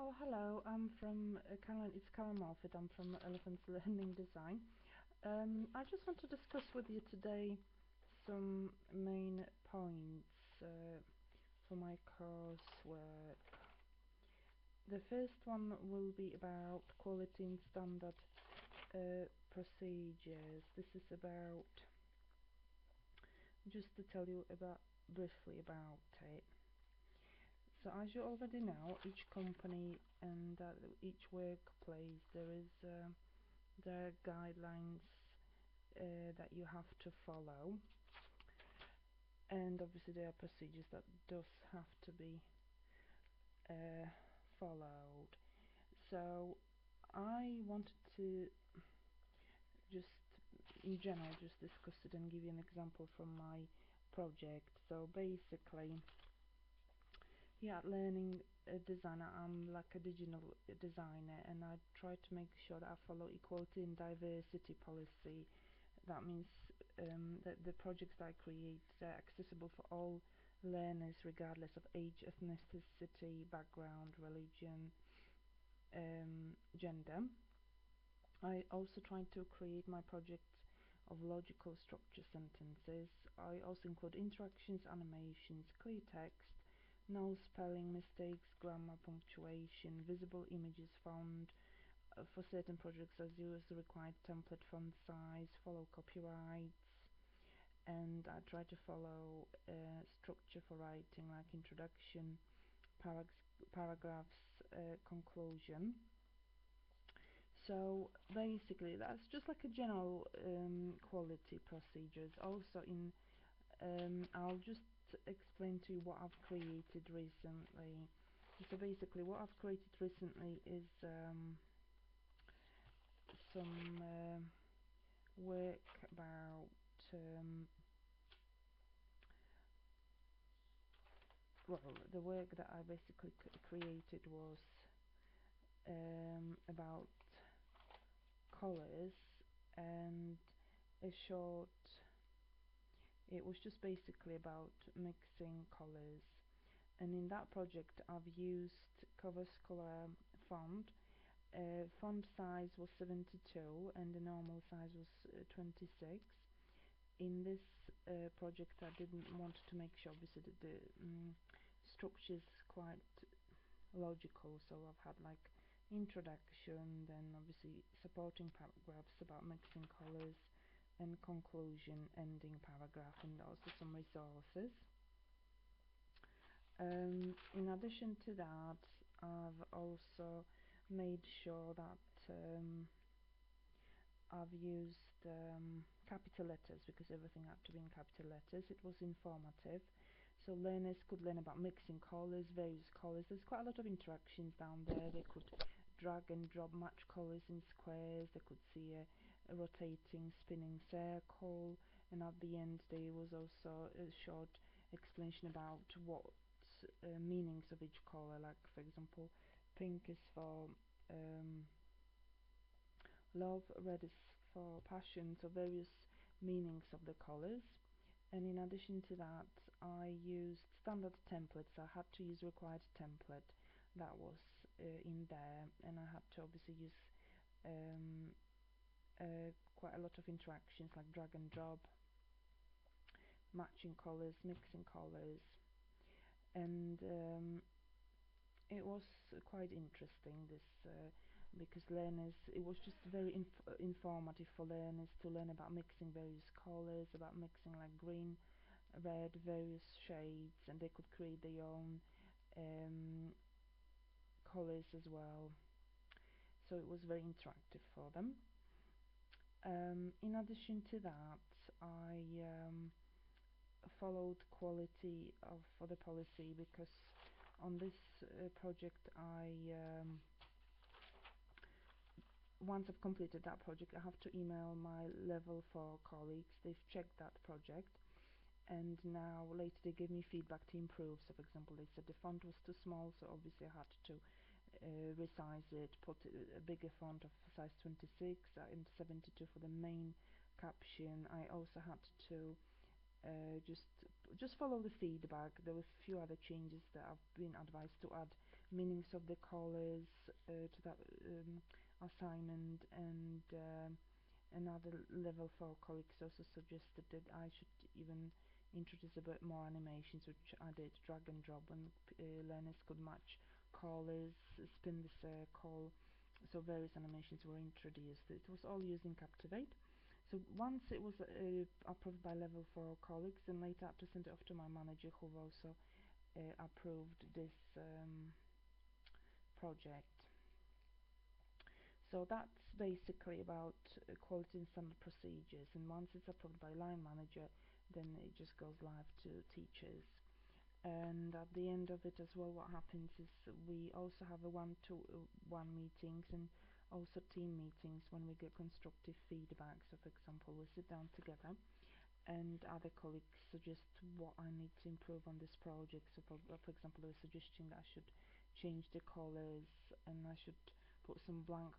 Oh, hello. I'm from Caroline. It's Karen Malfit. I'm from Elephants Learning Design. I just want to discuss with you today some main points for my coursework. The first one will be about quality and standard procedures. This is about, just to tell you briefly about it. So as you already know, each company and each workplace there are guidelines that you have to follow, and obviously there are procedures that does have to be followed. So I wanted to just in general just discuss it and give you an example from my project. So basically, yeah, learning a designer, I'm like a digital designer, and I try to make sure that I follow equality and diversity policy. That means that the projects that I create are accessible for all learners regardless of age, ethnicity, background, religion, gender. I also try to create my project of logical structure sentences. I also include interactions, animations, clear text, no spelling mistakes, grammar, punctuation, visible images found for certain projects as use the required template font size, follow copyrights, and I try to follow structure for writing like introduction, paragraphs, conclusion. So basically that's just like a general quality procedures. Also I'll just explain to you what I've created recently. So basically what I've created recently is some work about well, the work that I basically created was about colors, and it was just basically about mixing colors. And in that project I've used Cover Color font. Font size was 72 and the normal size was 26. In this project I didn't want to make sure obviously that the structure is quite logical, so I've had like introduction, then obviously supporting paragraphs about mixing colors, and conclusion, ending paragraph, and also some resources. In addition to that, I've also made sure that I've used capital letters, because everything had to be in capital letters. It was informative, so learners could learn about mixing colours, various colours. There's quite a lot of interactions down there. They could drag and drop match colours in squares. They could see a rotating spinning circle, and at the end there was also a short explanation about what meanings of each colour. Like for example, pink is for love, red is for passion, so various meanings of the colours. And in addition to that, I used standard templates. I had to use required template that was in there, and I had to obviously use quite a lot of interactions like drag and drop, matching colours, mixing colours, and it was quite interesting, this because learners, it was just very informative for learners to learn about mixing various colors, about mixing like green, red, various shades, and they could create their own colors as well. So it was very interactive for them. In addition to that, I followed quality for the policy, because on this project once I've completed that project, I have to email my level 4 colleagues. They've checked that project, and now later they give me feedback to improve. So for example, they said the font was too small, so obviously I had to resize it, put a bigger font of size 26 and 72 for the main caption. I also had to just follow the feedback. There were a few other changes that I've been advised to add meanings of the colors to that assignment, and another level 4 colleagues also suggested that I should even introduce a bit more animations, which I did, drag and drop, and learners could match colors, spin the circle, so various animations were introduced. It was all using Captivate. So once it was approved by level 4 colleagues, then later I presented it off to my manager, who also approved this project. So that's basically about quality and standard procedures, and once it's approved by line manager, then it just goes live to teachers. And at the end of it as well, what happens is we also have a one-to-one meetings and also team meetings when we get constructive feedback. So for example, we sit down together and other colleagues suggest what I need to improve on this project. So for example, they were suggesting that I should change the colors and I should put some blank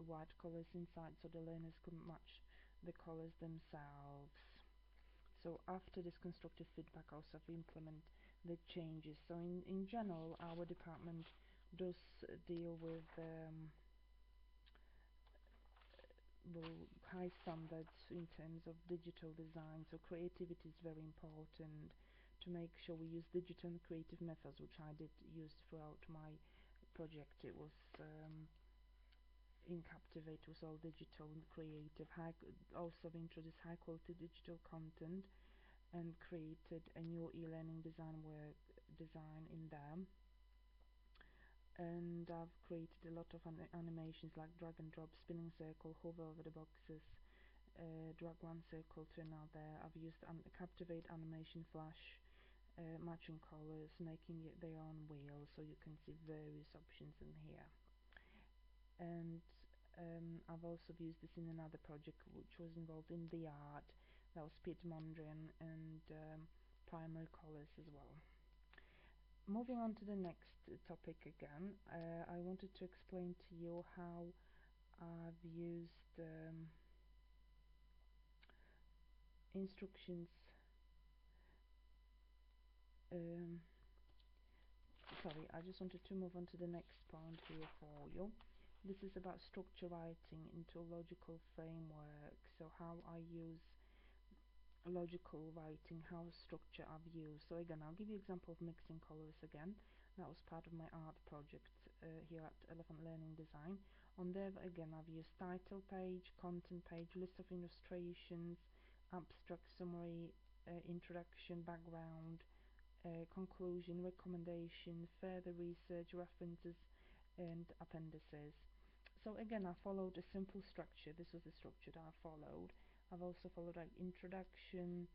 white colors inside so the learners couldn't match the colors themselves. So after this constructive feedback, I also implement the changes. So in general, our department does deal with high standards in terms of digital design, so creativity is very important to make sure we use digital and creative methods, which I did use throughout my project. It was in Captivate, was all digital and creative. Also introduced high quality digital content and created a new e-learning design in there. And I've created a lot of animations like drag and drop, spinning circle, hover over the boxes, drag one circle to another. I've used Captivate Animation Flash, matching colors, making it their own wheel, so you can see various options in here. And I've also used this in another project which was involved in the art. That was Piet Mondrian and primary colors as well. Moving on to the next topic again, I wanted to explain to you how I've used instructions. Sorry, I just wanted to move on to the next point here for you. This is about structure writing into a logical framework. So how I use logical writing, how structure I've used. So again, I'll give you an example of mixing colors again. That was part of my art project here at Elephant Learning Design. On there again, I've used title page, content page, list of illustrations, abstract summary, introduction, background, conclusion, recommendation, further research, references, and appendices. So again, I followed a simple structure. This was the structure that I followed. I've also followed like introduction,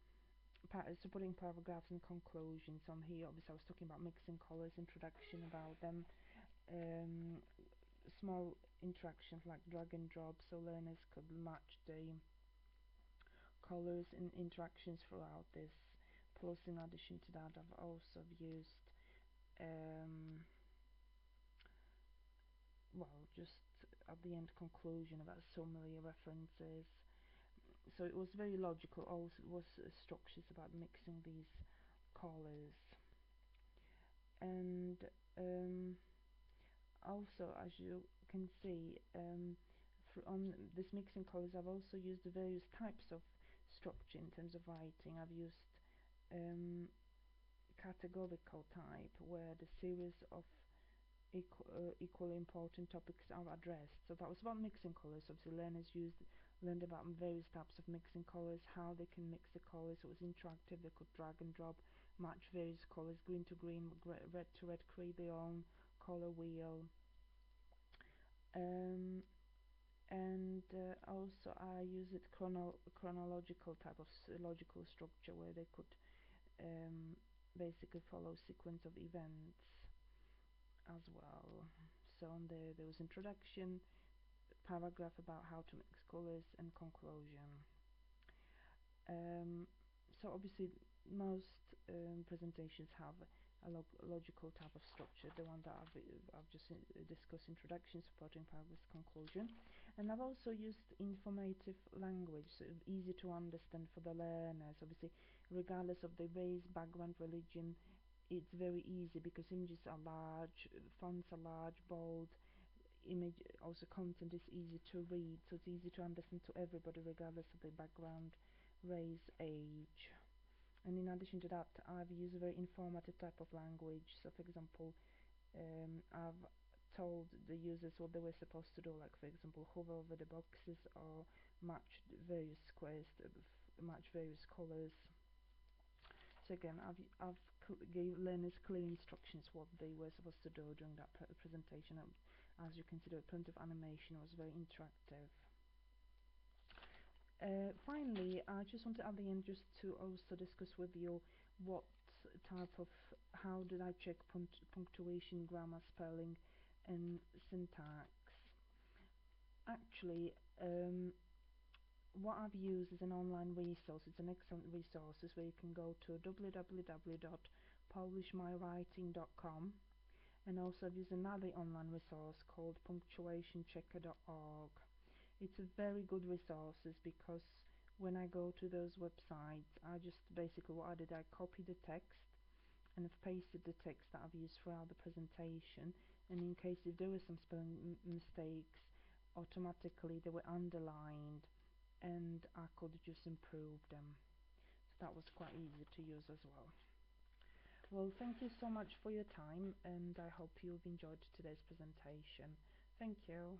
supporting paragraphs, and conclusions. On here, obviously, I was talking about mixing colors, introduction about them, small interactions like drag and drop, so learners could match the colors and interactions throughout this. Plus, in addition to that, I've also used well, just at the end conclusion about summary references. So it was very logical. Also, it was structures about mixing these colors, and also, as you can see, on this mixing colors, I've also used the various types of structure in terms of writing. I've used categorical type, where the series of equally important topics are addressed. So that was about mixing colors. Obviously, learners learned about various types of mixing colors, how they can mix the colors. It was interactive. They could drag and drop, match various colors, green to green, red to red, create their own color wheel. And also I use it chronological type of logical structure, where they could basically follow sequence of events as well. So on there was introduction, paragraph about how to mix colors, and conclusion. So obviously most presentations have a logical type of structure. The one that I've just discussed: introduction, supporting paragraphs, conclusion. And I've also used informative language, so easy to understand for the learners. Obviously, regardless of their race, background, religion, it's very easy because images are large, fonts are large, bold, image also content is easy to read, so it's easy to understand to everybody regardless of their background, race, age. And in addition to that, I've used a very informative type of language. So for example, I've told the users what they were supposed to do, like for example hover over the boxes or match various squares, match various colors. So again, I've gave learners clear instructions what they were supposed to do during that presentation. And as you can see, the plenty of animation was very interactive. Finally, I just want to at the end just to also discuss with you what type of, how did I check punctuation, grammar, spelling and syntax. Actually, what I've used is an online resource. It's an excellent resource where you can go to www.publishmywriting.com, and also I've used another online resource called punctuationchecker.org. It's a very good resources because when I go to those websites, I just basically what I did, I copied the text and I've pasted the text that I've used throughout the presentation, and in case if there were some spelling mistakes, automatically they were underlined and I could just improve them. So that was quite easy to use as well. Well, thank you so much for your time, and I hope you've enjoyed today's presentation. Thank you.